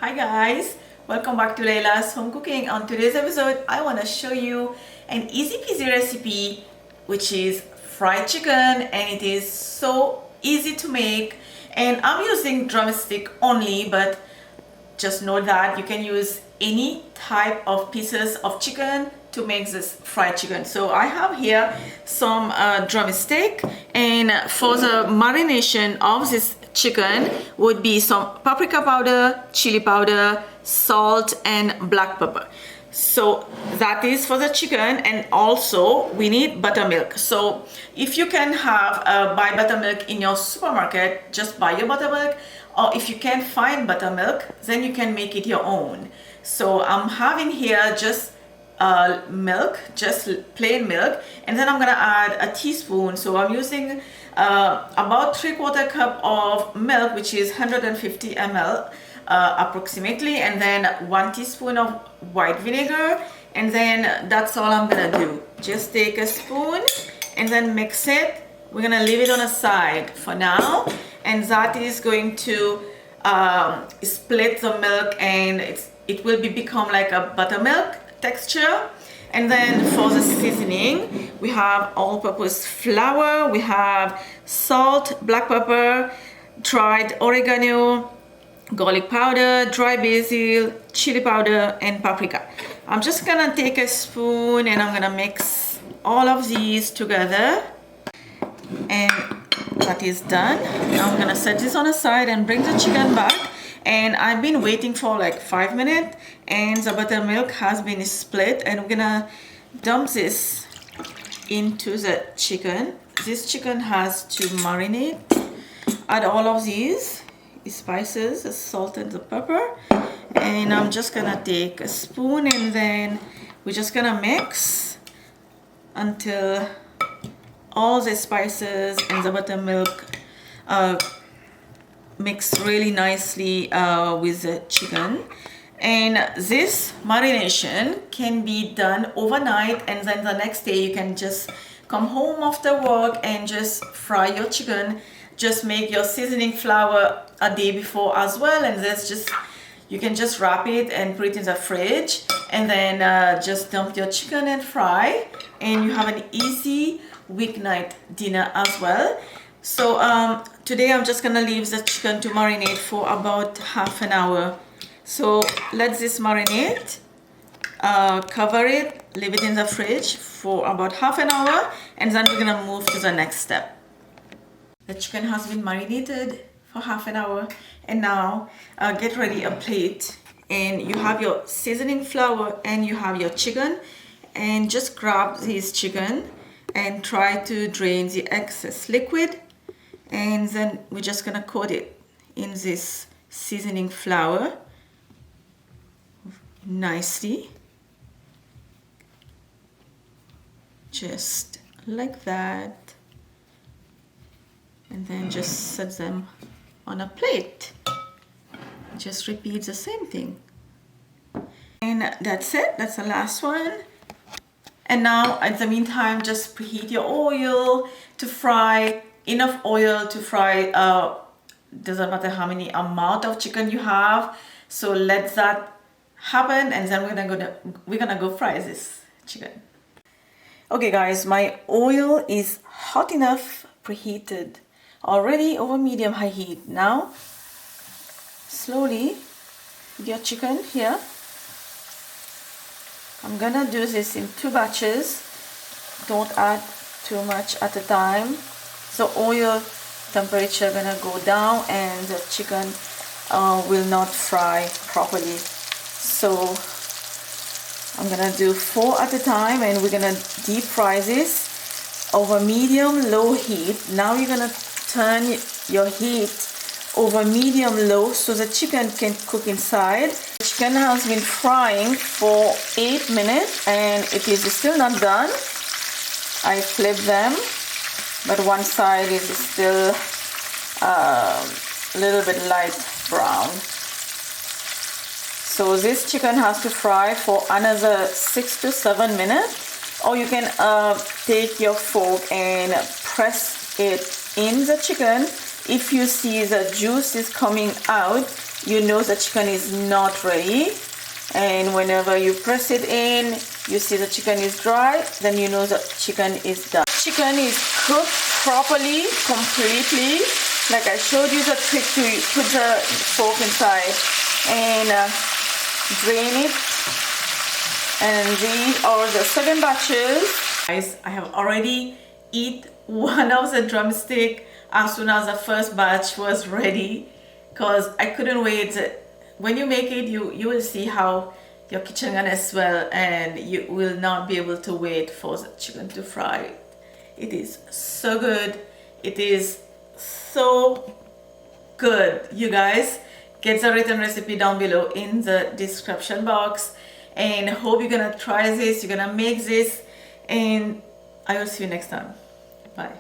Hi guys, welcome back to Laila's Home Cooking. On today's episode, I want to show you an easy peasy recipe which is fried chicken, and it is so easy to make. And I'm using drumstick only, but just know that you can use any type of pieces of chicken to make this fried chicken. So I have here some drumstick, and for the marination of this chicken would be some paprika powder, chili powder, salt, and black pepper. So that is for the chicken, and also we need buttermilk. So if you can have buy buttermilk in your supermarket, just buy your buttermilk, or if you can't find buttermilk, then you can make it your own. So I'm having here just milk, just plain milk, and then I'm gonna add a teaspoon. So I'm using about 3/4 cup of milk, which is 150 ml approximately, and then 1 teaspoon of white vinegar, and then that's all I'm gonna do. Just take a spoon and then mix it. We're gonna leave it on a side for now, and that is going to split the milk, and it will become like a buttermilk texture. And then for the seasoning, we have all-purpose flour, we have salt, black pepper, dried oregano, garlic powder, dry basil, chili powder, and paprika. I'm just gonna take a spoon and I'm gonna mix all of these together, and that is done. Now I'm gonna set this on the side and bring the chicken back. And I've been waiting for like 5 minutes, and the buttermilk has been split, and we're gonna dump this into the chicken. This chicken has to marinate. Add all of these spices, the salt and the pepper, and I'm just gonna take a spoon, and then we're just gonna mix until all the spices and the buttermilk mix really nicely with the chicken. And this marination can be done overnight, and then the next day you can just come home after work and just fry your chicken. Just make your seasoning flour a day before as well, and that's just, you can just wrap it and put it in the fridge, and then just dump your chicken and fry, and you have an easy weeknight dinner as well. So today I'm just gonna leave the chicken to marinate for about half an hour. So let this marinate, cover it, leave it in the fridge for about half an hour, and then we're gonna move to the next step. The chicken has been marinated for half an hour, and now get ready a plate, and you have your seasoning flour and you have your chicken, and just grab this chicken and try to drain the excess liquid, and then we're just gonna coat it in this seasoning flour nicely, just like that, and then just set them on a plate. Just repeat the same thing, and that's it. That's the last one. And now, in the meantime, just preheat your oil to fry, enough oil to fry, doesn't matter how many amount of chicken you have. So let that happen, and then we're gonna go fry this chicken. Okay guys, my oil is hot enough, preheated already over medium high heat. Now slowly put your chicken here. I'm gonna do this in 2 batches. Don't add too much at a time. So oil temperature gonna go down, and the chicken will not fry properly. So I'm gonna do 4 at a time, and we're gonna deep fry this over medium low heat. Now you're gonna turn your heat over medium low so the chicken can cook inside. The chicken has been frying for 8 minutes, and it is still not done. I flip them, but one side is still a little bit light brown. So this chicken has to fry for another 6 to 7 minutes, or you can take your fork and press it in the chicken. If you see the juice is coming out, you know the chicken is not ready. And whenever you press it in, you see the chicken is dry, then you know the chicken is done. Chicken is cooked properly, completely. Like I showed you the trick to put the fork inside and drain it. And these are the 7 batches. Guys, I have already eat one of the drumstick as soon as the first batch was ready, because I couldn't wait. When you make it, you will see how your kitchen gonna swell, and you will not be able to wait for the chicken to fry. It is so good. It is so good. You guys, get the written recipe down below in the description box, and hope you're gonna try this, you're gonna make this, and I will see you next time. Bye.